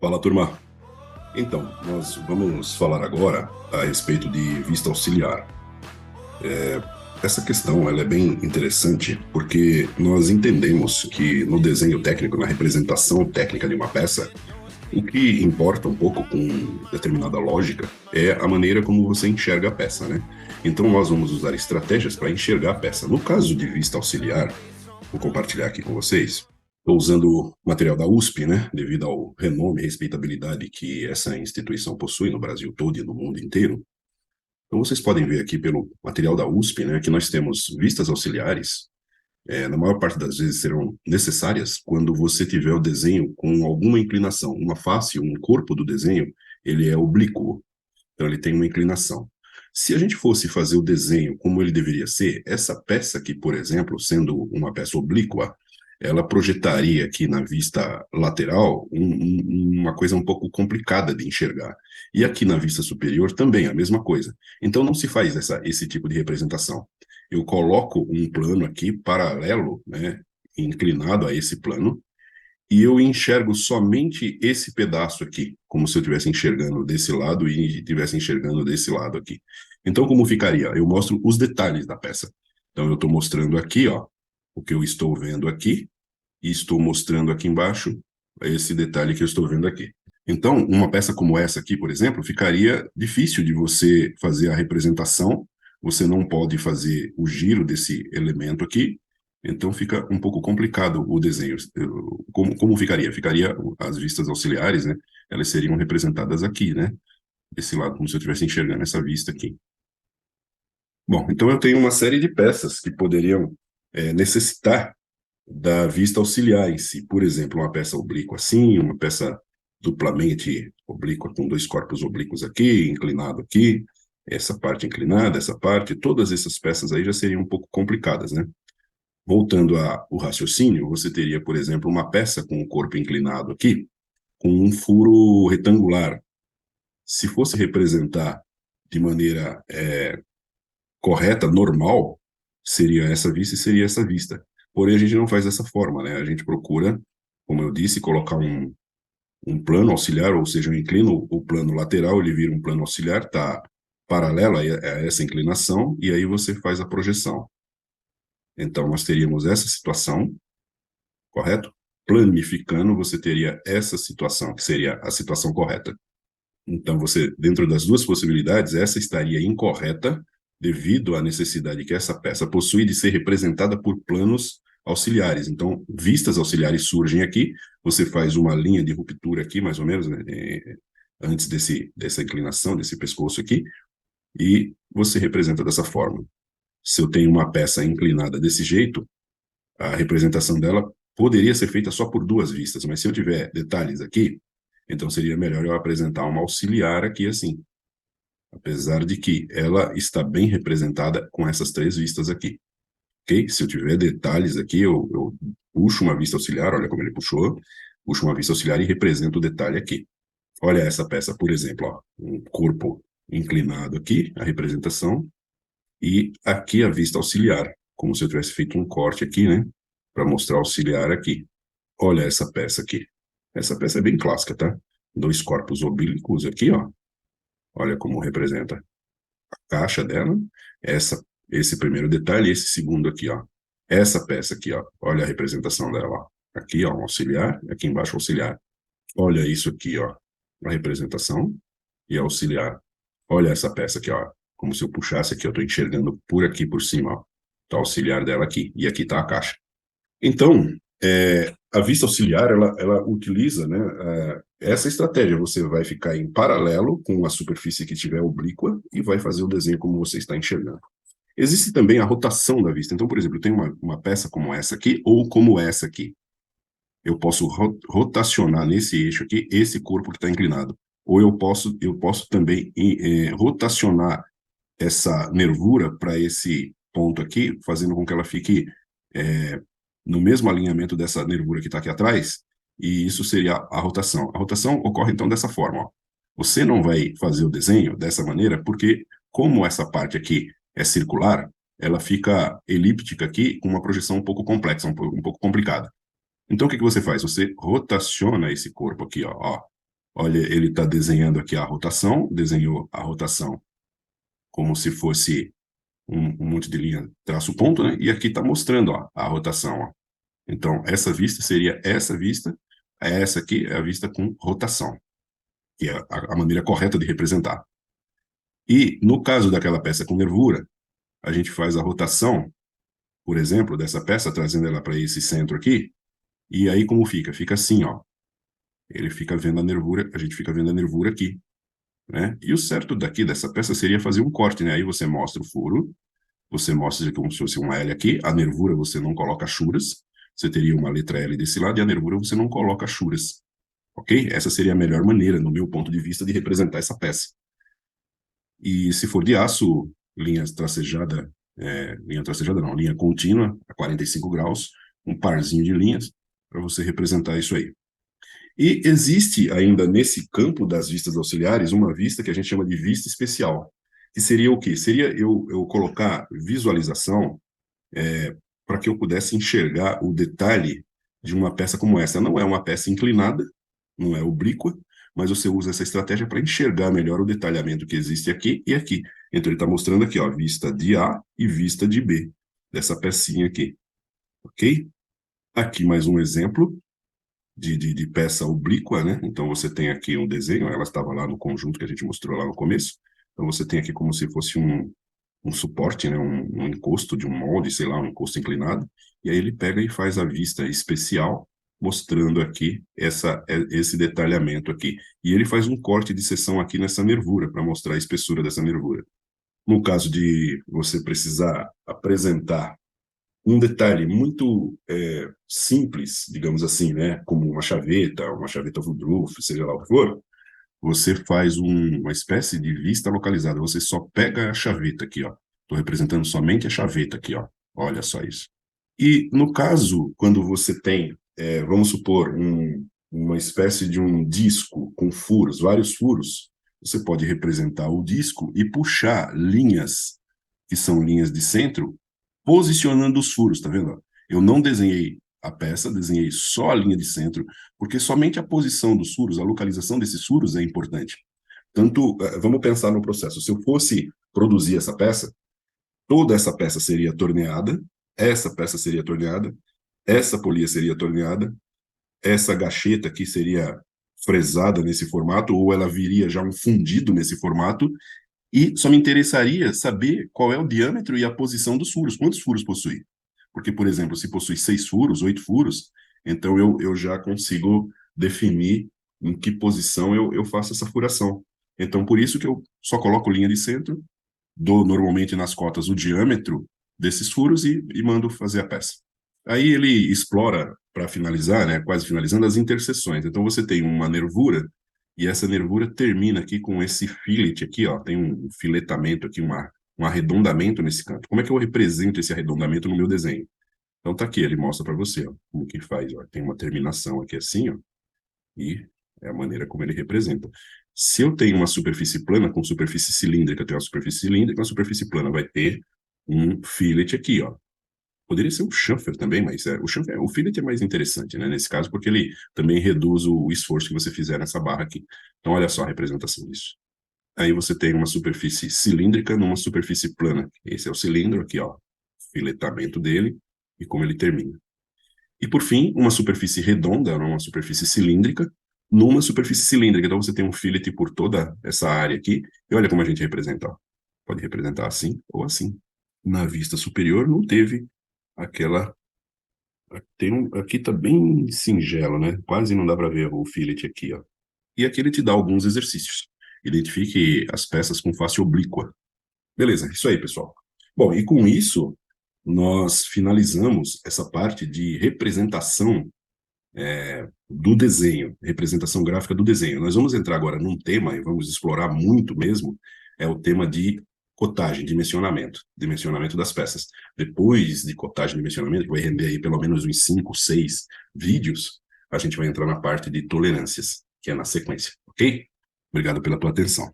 Fala, turma. Então, nós vamos falar agora a respeito de vista auxiliar. Essa questão ela é bem interessante porque nós entendemos que no desenho técnico, na representação técnica de uma peça, o que importa um pouco com determinada lógica é a maneira como você enxerga a peça, né? Então, nós vamos usar estratégias para enxergar a peça. No caso de vista auxiliar, vou compartilhar aqui com vocês. Estou usando material da USP, né, devido ao renome e respeitabilidade que essa instituição possui no Brasil todo e no mundo inteiro. Então, vocês podem ver aqui pelo material da USP, né, que nós temos vistas auxiliares, na maior parte das vezes serão necessárias quando você tiver o desenho com alguma inclinação. Uma face, um corpo do desenho, ele é oblíquo, então ele tem uma inclinação. Se a gente fosse fazer o desenho como ele deveria ser, essa peça aqui, por exemplo, sendo uma peça oblíqua, ela projetaria aqui na vista lateral uma coisa um pouco complicada de enxergar. E aqui na vista superior também a mesma coisa. Então não se faz esse tipo de representação. Eu coloco um plano aqui paralelo, né, inclinado a esse plano, e eu enxergo somente esse pedaço aqui, como se eu estivesse enxergando desse lado e estivesse enxergando desse lado aqui. Então, como ficaria? Eu mostro os detalhes da peça. Então, eu estou mostrando aqui, ó, o que eu estou vendo aqui, e estou mostrando aqui embaixo esse detalhe que eu estou vendo aqui. Então, uma peça como essa aqui, por exemplo, ficaria difícil de você fazer a representação, você não pode fazer o giro desse elemento aqui, então fica um pouco complicado o desenho. Como ficaria? Ficaria as vistas auxiliares, né? Elas seriam representadas aqui, né? Desse lado, como se eu estivesse enxergando essa vista aqui. Bom, então eu tenho uma série de peças que poderiam necessitar da vista auxiliar em si. Por exemplo, uma peça oblíqua assim, uma peça duplamente oblíqua com dois corpos oblíquos aqui, inclinado aqui, essa parte inclinada, essa parte, todas essas peças aí já seriam um pouco complicadas, né? Voltando ao raciocínio, você teria, por exemplo, uma peça com o corpo inclinado aqui, com um furo retangular. Se fosse representar de maneira correta, normal, seria essa vista e seria essa vista. Porém, a gente não faz dessa forma, né? A gente procura, como eu disse, colocar um plano auxiliar, ou seja, eu inclino o plano lateral, ele vira um plano auxiliar, está paralelo a essa inclinação, e aí você faz a projeção. Então, nós teríamos essa situação, correto? Planificando, você teria essa situação, que seria a situação correta. Então, você, dentro das duas possibilidades, essa estaria incorreta, devido à necessidade que essa peça possui de ser representada por planos auxiliares. Então, vistas auxiliares surgem aqui, você faz uma linha de ruptura aqui, mais ou menos, né, antes dessa inclinação, desse pescoço aqui, e você representa dessa forma. Se eu tenho uma peça inclinada desse jeito, a representação dela poderia ser feita só por duas vistas, mas se eu tiver detalhes aqui, então seria melhor eu apresentar uma auxiliar aqui assim, apesar de que ela está bem representada com essas três vistas aqui, ok? Se eu tiver detalhes aqui, eu puxo uma vista auxiliar, olha como ele puxou, puxo uma vista auxiliar e represento o detalhe aqui. Olha essa peça, por exemplo, ó, um corpo inclinado aqui, a representação, e aqui a vista auxiliar, como se eu tivesse feito um corte aqui, né, para mostrar auxiliar aqui. Olha essa peça aqui. Essa peça é bem clássica, tá? Dois corpos oblíquos aqui, ó. Olha como representa a caixa dela. Esse primeiro detalhe, esse segundo aqui, ó. Essa peça aqui, ó. Olha a representação dela, ó. Aqui, ó, um auxiliar, aqui embaixo auxiliar. Olha isso aqui, ó. A representação e auxiliar. Olha essa peça aqui, ó. Como se eu puxasse aqui, eu estou enxergando por aqui por cima, ó. Tá o auxiliar dela aqui. E aqui tá a caixa. Então, a vista auxiliar, ela utiliza, né, essa estratégia. Você vai ficar em paralelo com a superfície que estiver oblíqua e vai fazer o desenho como você está enxergando. Existe também a rotação da vista. Então, por exemplo, eu tenho uma peça como essa aqui ou como essa aqui. Eu posso rotacionar nesse eixo aqui esse corpo que está inclinado. Ou eu posso também rotacionar essa nervura para esse ponto aqui, fazendo com que ela fique no mesmo alinhamento dessa nervura que está aqui atrás, e isso seria a rotação. A rotação ocorre, então, dessa forma. Ó. Você não vai fazer o desenho dessa maneira, porque como essa parte aqui é circular, ela fica elíptica aqui, com uma projeção um pouco complexa, um pouco complicada. Então, o que você faz? Você rotaciona esse corpo aqui, ó. Olha, ele está desenhando aqui a rotação, desenhou a rotação como se fosse um monte de linha, traço ponto, né? E aqui está mostrando, ó, a rotação, ó. Então, essa vista seria essa vista, essa aqui é a vista com rotação, que é a maneira correta de representar. E, no caso daquela peça com nervura, a gente faz a rotação, por exemplo, dessa peça, trazendo ela para esse centro aqui, e aí como fica? Fica assim, ó. Ele fica vendo a nervura, a gente fica vendo a nervura aqui, né? E o certo daqui, dessa peça, seria fazer um corte, né? Aí você mostra o furo, você mostra como se fosse uma L aqui, a nervura você não coloca churas, você teria uma letra L desse lado, e a nervura você não coloca churas, ok? Essa seria a melhor maneira, no meu ponto de vista, de representar essa peça. E se for de aço, linha tracejada não, linha contínua, a 45 graus, um parzinho de linhas, para você representar isso aí. E existe ainda nesse campo das vistas auxiliares uma vista que a gente chama de vista especial, que seria o quê? Seria eu colocar visualização para que eu pudesse enxergar o detalhe de uma peça como essa. Não é uma peça inclinada, não é oblíqua, mas você usa essa estratégia para enxergar melhor o detalhamento que existe aqui e aqui. Então ele está mostrando aqui, ó, vista de A e vista de B, dessa pecinha aqui, ok? Aqui mais um exemplo de peça oblíqua, né? Então você tem aqui um desenho, ela estava lá no conjunto que a gente mostrou lá no começo. Então você tem aqui como se fosse um suporte, né? Um encosto de um molde, sei lá, um encosto inclinado. E aí ele pega e faz a vista especial, mostrando aqui esse detalhamento aqui. E ele faz um corte de seção aqui nessa nervura, para mostrar a espessura dessa nervura. No caso de você precisar apresentar um detalhe muito simples, digamos assim, né, como uma chaveta Woodruff, seja lá o que for, você faz uma espécie de vista localizada. Você só pega a chaveta aqui, ó. Estou representando somente a chaveta aqui, ó. Olha só isso. E no caso, quando você tem, vamos supor, uma espécie de um disco com furos, vários furos, você pode representar o disco e puxar linhas que são linhas de centro posicionando os furos, tá vendo? Eu não desenhei a peça, desenhei só a linha de centro, porque somente a posição dos furos, a localização desses furos é importante. Tanto, vamos pensar no processo. Se eu fosse produzir essa peça, toda essa peça seria torneada, essa peça seria torneada, essa polia seria torneada, essa gacheta aqui seria fresada nesse formato, ou ela viria já um fundido nesse formato, e só me interessaria saber qual é o diâmetro e a posição dos furos. Quantos furos possui? Porque, por exemplo, se possui 6 furos, 8 furos, então eu já consigo definir em que posição eu faço essa furação. Então, por isso que eu só coloco linha de centro, dou normalmente nas cotas o diâmetro desses furos e mando fazer a peça. Aí ele explora, para finalizar, né, quase finalizando, as interseções. Então você tem uma nervura, e essa nervura termina aqui com esse fillet aqui, ó, tem um filetamento aqui, um arredondamento nesse canto. Como é que eu represento esse arredondamento no meu desenho? Então tá aqui, ele mostra para você, ó, como que faz, ó, tem uma terminação aqui assim, ó, e é a maneira como ele representa. Se eu tenho uma superfície plana com superfície cilíndrica, eu tenho uma superfície cilíndrica, uma superfície plana vai ter um fillet aqui, ó. Poderia ser um chamfer também, mas o fillet é mais interessante, né, nesse caso, porque ele também reduz o esforço que você fizer nessa barra aqui. Então, olha só a representação disso. Aí você tem uma superfície cilíndrica numa superfície plana. Esse é o cilindro aqui, ó, filetamento dele e como ele termina. E, por fim, uma superfície redonda, uma superfície cilíndrica, numa superfície cilíndrica. Então, você tem um fillet por toda essa área aqui. E olha como a gente representa, ó. Pode representar assim ou assim. Na vista superior, não teve aquela. Aqui tá bem singelo, né? Quase não dá para ver o fillet aqui, ó. E aqui ele te dá alguns exercícios. Identifique as peças com face oblíqua. Beleza, isso aí, pessoal. Bom, e com isso, nós finalizamos essa parte de representação do desenho, representação gráfica do desenho. Nós vamos entrar agora num tema, e vamos explorar muito mesmo, é o tema de cotagem, dimensionamento das peças. Depois de cotagem e dimensionamento, que vai render aí pelo menos uns 5, 6 vídeos, a gente vai entrar na parte de tolerâncias, que é na sequência, ok? Obrigado pela tua atenção.